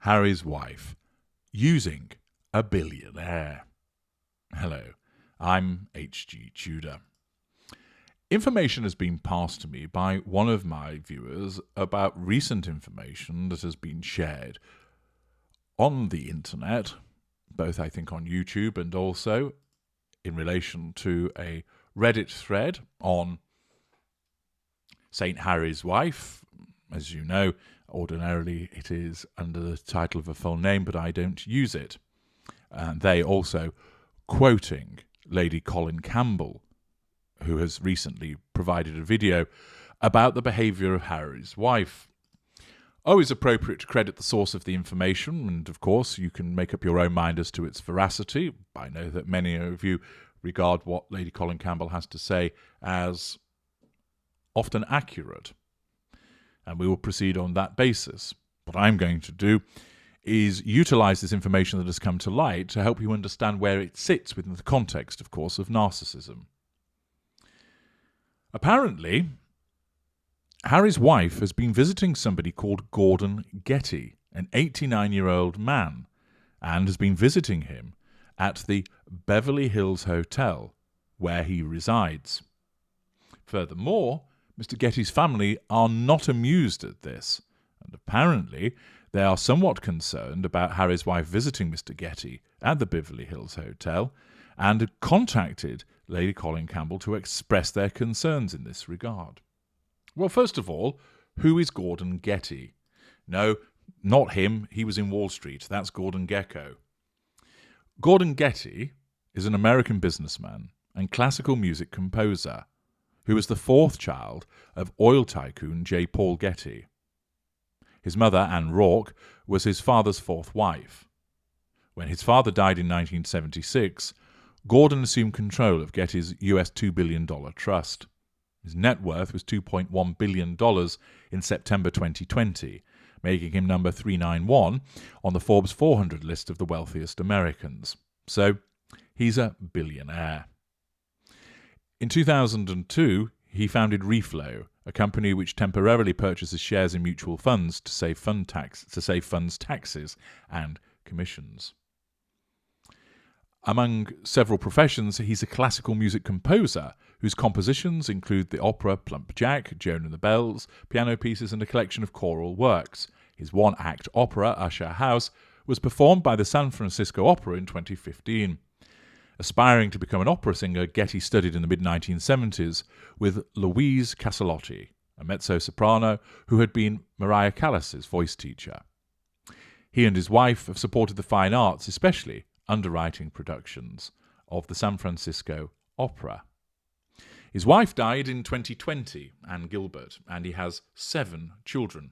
Harry's wife using a billionaire. Hello, I'm H.G. Tudor. Information has been passed to me by one of my viewers about recent information that has been shared on the internet, both I think on YouTube and also in relation to a Reddit thread on St. Harry's wife. As you know, ordinarily it is under the title of a full name, but I don't use it. And they also quoting Lady Colin Campbell, who has recently provided a video about the behaviour of Harry's wife. Always appropriate to credit the source of the information, and of course you can make up your own mind as to its veracity. I know that many of you regard what Lady Colin Campbell has to say as often accurate, and we will proceed on that basis. What I'm going to do is utilise this information that has come to light to help you understand where it sits within the context, of course, of narcissism. Apparently, Harry's wife has been visiting somebody called Gordon Getty, an 89-year-old man, and has been visiting him at the Beverly Hills Hotel, where he resides. Furthermore, Mr. Getty's family are not amused at this, and apparently they are somewhat concerned about Harry's wife visiting Mr. Getty at the Beverly Hills Hotel and had contacted Lady Colin Campbell to express their concerns in this regard. Well, first of all, who is Gordon Getty? No, not him. He was in Wall Street. That's Gordon Gekko. Gordon Getty is an American businessman and classical music composer who was the fourth child of oil tycoon J. Paul Getty. His mother, Anne Rourke, was his father's fourth wife. When his father died in 1976, Gordon assumed control of Getty's US $2 billion trust. His net worth was $2.1 billion in September 2020, making him number 391 on the Forbes 400 list of the wealthiest Americans. So, he's a billionaire. In 2002, he founded Reflow, a company which temporarily purchases shares in mutual funds to save funds taxes and commissions. Among several professions, he's a classical music composer whose compositions include the opera Plump Jack, Joan and the Bells, piano pieces, and a collection of choral works. His one-act opera, Usher House, was performed by the San Francisco Opera in 2015. Aspiring to become an opera singer, Getty studied in the mid-1970s with Louise Casallotti, a mezzo-soprano who had been Mariah Callas's voice teacher. He and his wife have supported the fine arts, especially underwriting productions of the San Francisco Opera. His wife died in 2020, Anne Gilbert, and he has 7 children.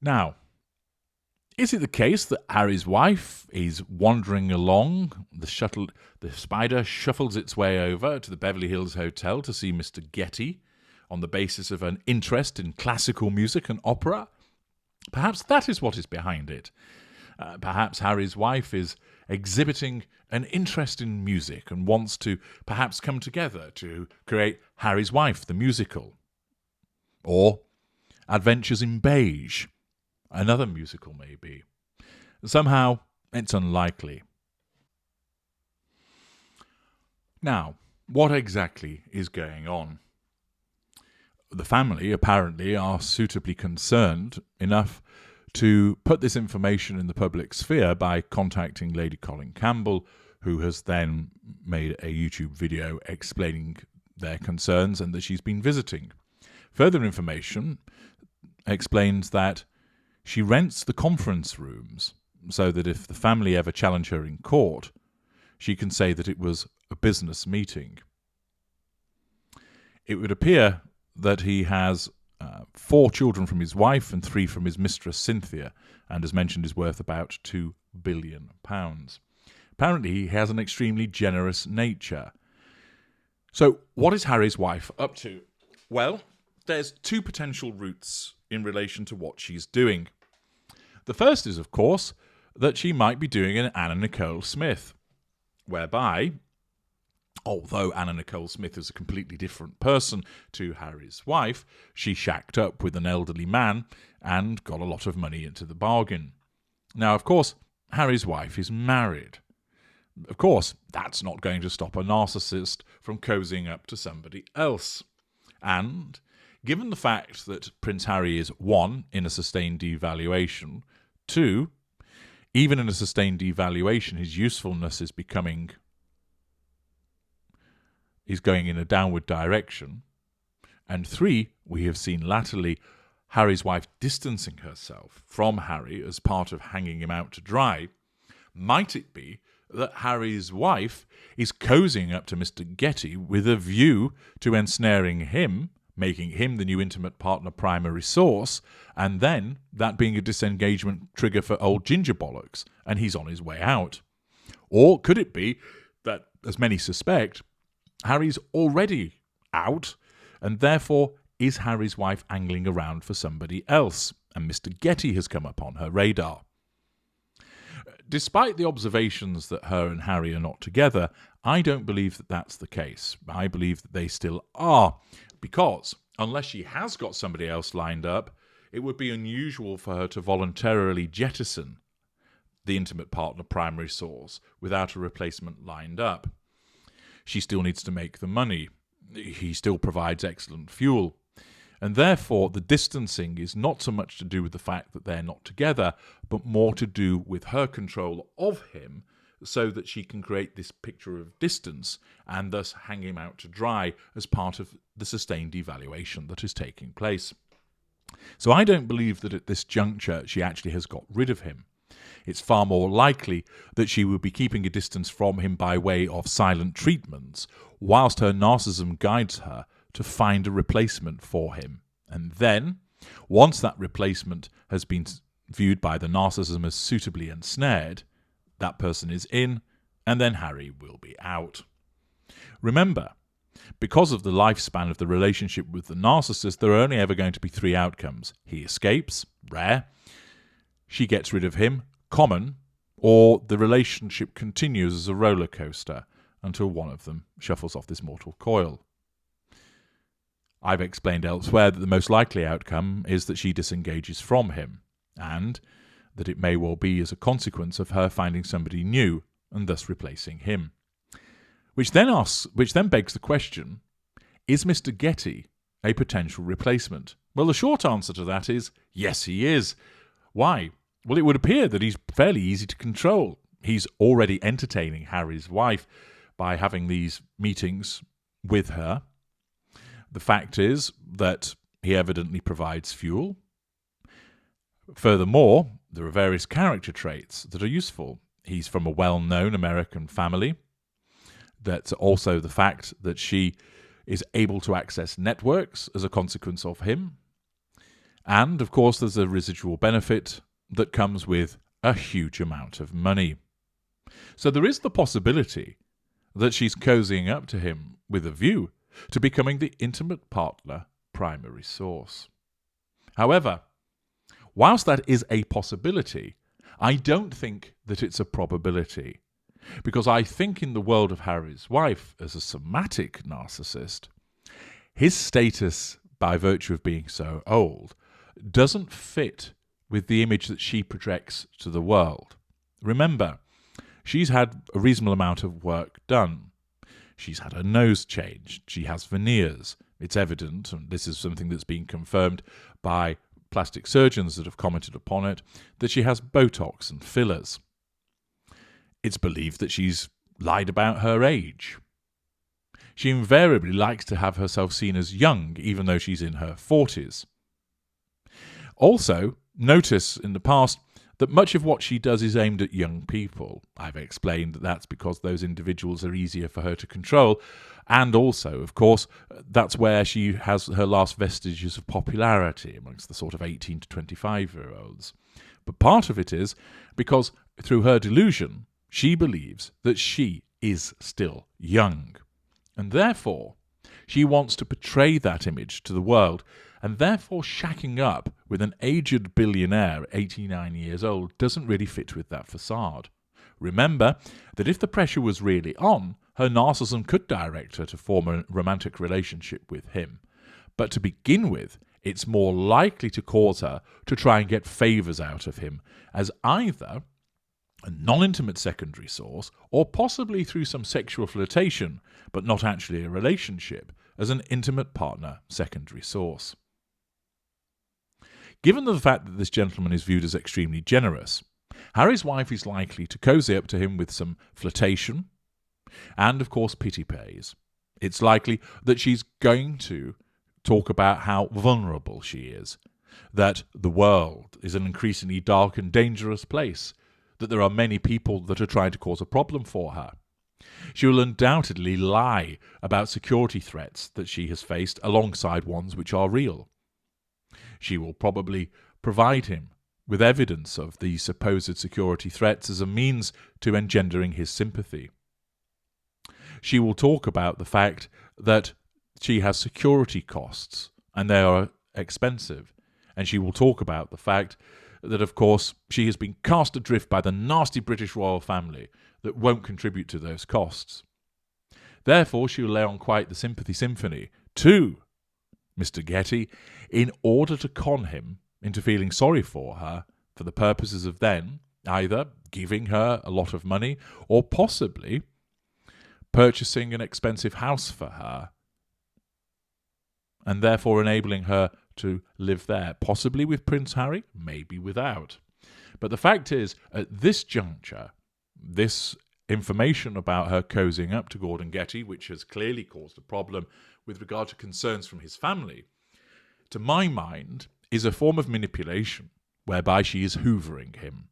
Now, is it the case that Harry's wife is wandering along, the spider shuffles its way over to the Beverly Hills Hotel to see Mr. Getty on the basis of an interest in classical music and opera? Perhaps that is what is behind it. Perhaps Harry's wife is exhibiting an interest in music and wants to perhaps come together to create Harry's Wife, the musical. Or Adventures in Beige, another musical maybe. Somehow, it's unlikely. Now, what exactly is going on? The family apparently are suitably concerned enough to put this information in the public sphere by contacting Lady Colin Campbell, who has then made a YouTube video explaining their concerns and that she's been visiting. Further information explains that she rents the conference rooms so that if the family ever challenge her in court, she can say that it was a business meeting. It would appear that he has 4 children from his wife and 3 from his mistress Cynthia, and as mentioned is worth about £2 billion. Apparently he has an extremely generous nature. So what is Harry's wife up to? Well, there's 2 potential routes in relation to what she's doing. The first is, of course, that she might be doing an Anna Nicole Smith, whereby Although Anna Nicole Smith is a completely different person to Harry's wife, she shacked up with an elderly man and got a lot of money into the bargain. Now, of course, Harry's wife is married. Of course, that's not going to stop a narcissist from cozying up to somebody else. And given the fact that Prince Harry is, 1, in a sustained devaluation, 2, even in a sustained devaluation, his usefulness is going in a downward direction, and 3, we have seen latterly Harry's wife distancing herself from Harry as part of hanging him out to dry. Might it be that Harry's wife is cozying up to Mr. Getty with a view to ensnaring him, making him the new intimate partner primary source, and then that being a disengagement trigger for old Ginger Bollocks, and he's on his way out? Or could it be that, as many suspect, Harry's already out, and therefore is Harry's wife angling around for somebody else, and Mr. Getty has come up on her radar? Despite the observations that her and Harry are not together, I don't believe that that's the case. I believe that they still are, because unless she has got somebody else lined up, it would be unusual for her to voluntarily jettison the intimate partner primary source without a replacement lined up. She still needs to make the money. He still provides excellent fuel. And therefore, the distancing is not so much to do with the fact that they're not together, but more to do with her control of him so that she can create this picture of distance and thus hang him out to dry as part of the sustained devaluation that is taking place. So I don't believe that at this juncture she actually has got rid of him. It's far more likely that she will be keeping a distance from him by way of silent treatments, whilst her narcissism guides her to find a replacement for him. And then, once that replacement has been viewed by the narcissism as suitably ensnared, that person is in, and then Harry will be out. Remember, because of the lifespan of the relationship with the narcissist, there are only ever going to be 3 outcomes. He escapes, rare; she gets rid of him, common; or the relationship continues as a roller coaster until one of them shuffles off this mortal coil. I've explained elsewhere that the most likely outcome is that she disengages from him, and that it may well be as a consequence of her finding somebody new and thus replacing him. Which then begs the question, is Mr. Getty a potential replacement? Well, the short answer to that is yes, he is. Why? Well, it would appear that he's fairly easy to control. He's already entertaining Harry's wife by having these meetings with her. The fact is that he evidently provides fuel. Furthermore, there are various character traits that are useful. He's from a well-known American family. That's also the fact that she is able to access networks as a consequence of him. And, of course, there's a residual benefit that comes with a huge amount of money. So there is the possibility that she's cozying up to him with a view to becoming the intimate partner primary source. However, whilst that is a possibility, I don't think that it's a probability, because I think in the world of Harry's wife as a somatic narcissist, his status, by virtue of being so old, doesn't fit with the image that she projects to the world. Remember, she's had a reasonable amount of work done. She's had her nose changed. She has veneers. It's evident, and this is something that's been confirmed by plastic surgeons that have commented upon it, that she has Botox and fillers. It's believed that she's lied about her age. She invariably likes to have herself seen as young, even though she's in her 40s. Also, notice in the past that much of what she does is aimed at young people. I've explained that that's because those individuals are easier for her to control, and also, of course, that's where she has her last vestiges of popularity amongst the sort of 18 to 25-year-olds. But part of it is because, through her delusion, she believes that she is still young, and therefore she wants to portray that image to the world, and therefore shacking up with an aged billionaire, 89 years old, doesn't really fit with that facade. Remember that if the pressure was really on, her narcissism could direct her to form a romantic relationship with him. But to begin with, it's more likely to cause her to try and get favours out of him as either a non-intimate secondary source or possibly through some sexual flirtation, but not actually a relationship, as an intimate partner secondary source. Given the fact that this gentleman is viewed as extremely generous, Harry's wife is likely to cosy up to him with some flirtation and, of course, pity plays. It's likely that she's going to talk about how vulnerable she is, that the world is an increasingly dark and dangerous place, that there are many people that are trying to cause a problem for her. She will undoubtedly lie about security threats that she has faced alongside ones which are real. She will probably provide him with evidence of the supposed security threats as a means to engendering his sympathy. She will talk about the fact that she has security costs and they are expensive, and she will talk about the fact that, of course, she has been cast adrift by the nasty British royal family that won't contribute to those costs. Therefore, she will lay on quite the sympathy symphony to Mr. Getty in order to con him into feeling sorry for her for the purposes of then either giving her a lot of money or possibly purchasing an expensive house for her and therefore enabling her to live there, possibly with Prince Harry, maybe without. But the fact is, at this juncture, this information about her cozying up to Gordon Getty, which has clearly caused a problem with regard to concerns from his family, to my mind, is a form of manipulation whereby she is hoovering him.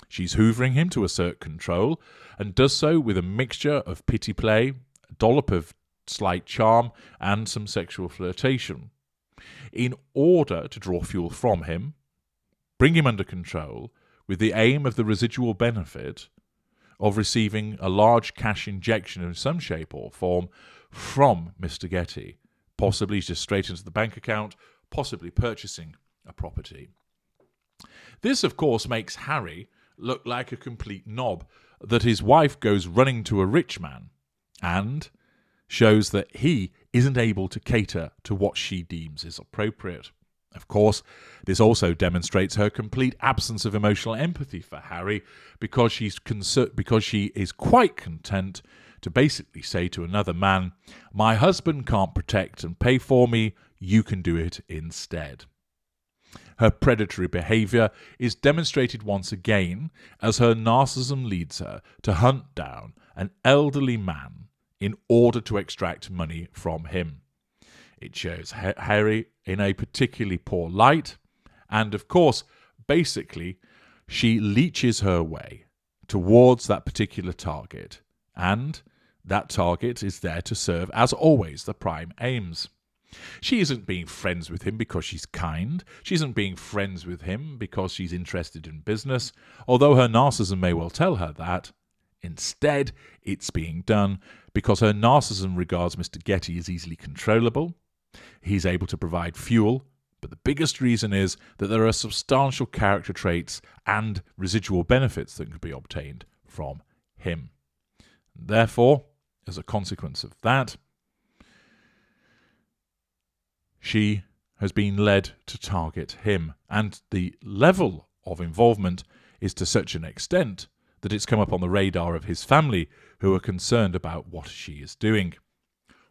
She's hoovering him to assert control and does so with a mixture of pity play, a dollop of slight charm, and some sexual flirtation, in order to draw fuel from him, bring him under control, with the aim of the residual benefit of receiving a large cash injection in some shape or form from Mr. Getty, possibly just straight into the bank account, possibly purchasing a property. This, of course, makes Harry look like a complete knob, that his wife goes running to a rich man, and shows that he isn't able to cater to what she deems is appropriate. Of course, this also demonstrates her complete absence of emotional empathy for Harry, because she is quite content to basically say to another man, "My husband can't protect and pay for me, you can do it instead." Her predatory behaviour is demonstrated once again as her narcissism leads her to hunt down an elderly man in order to extract money from him. It shows Harry in a particularly poor light, and of course, basically, she leeches her way towards that particular target, and that target is there to serve, as always, the prime aims. She isn't being friends with him because she's kind. She isn't being friends with him because she's interested in business, although her narcissism may well tell her that. Instead, it's being done because her narcissism regards Mr. Getty as easily controllable. He's able to provide fuel, but the biggest reason is that there are substantial character traits and residual benefits that can be obtained from him. Therefore, as a consequence of that, she has been led to target him, and the level of involvement is to such an extent that it's come up on the radar of his family, who are concerned about what she is doing.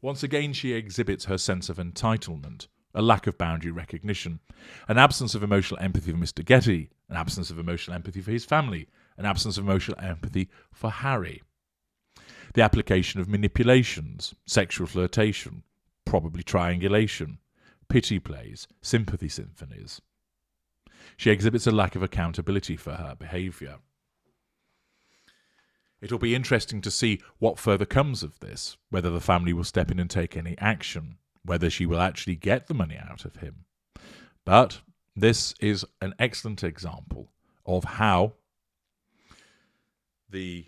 Once again, she exhibits her sense of entitlement, a lack of boundary recognition, an absence of emotional empathy for Mr. Getty, an absence of emotional empathy for his family, an absence of emotional empathy for Harry. The application of manipulations, sexual flirtation, probably triangulation, pity plays, sympathy symphonies. She exhibits a lack of accountability for her behaviour. It'll be interesting to see what further comes of this, whether the family will step in and take any action, whether she will actually get the money out of him. But this is an excellent example of how the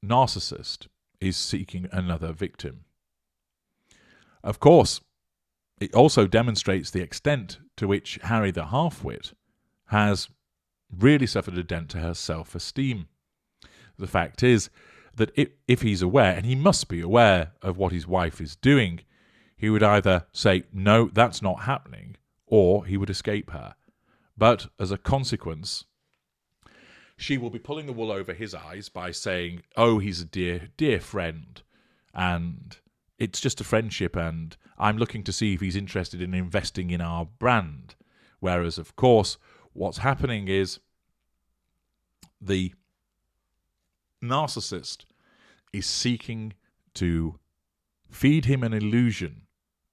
narcissist is seeking another victim. Of course, it also demonstrates the extent to which Harry the half-wit has really suffered a dent to her self-esteem. The fact is that if he's aware, and he must be aware of what his wife is doing, he would either say, no, that's not happening, or he would escape her. But as a consequence, she will be pulling the wool over his eyes by saying, oh, he's a dear, dear friend, and it's just a friendship, and I'm looking to see if he's interested in investing in our brand. Whereas, of course, what's happening is the narcissist is seeking to feed him an illusion,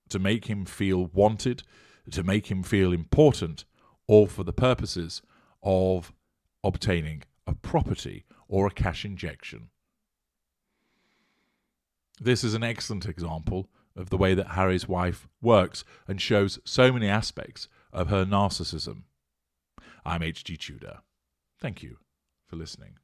to make him feel wanted, to make him feel important, all for the purposes of obtaining a property or a cash injection. This is an excellent example of the way that Harry's wife works and shows so many aspects of her narcissism. I'm H.G. Tudor. Thank you for listening.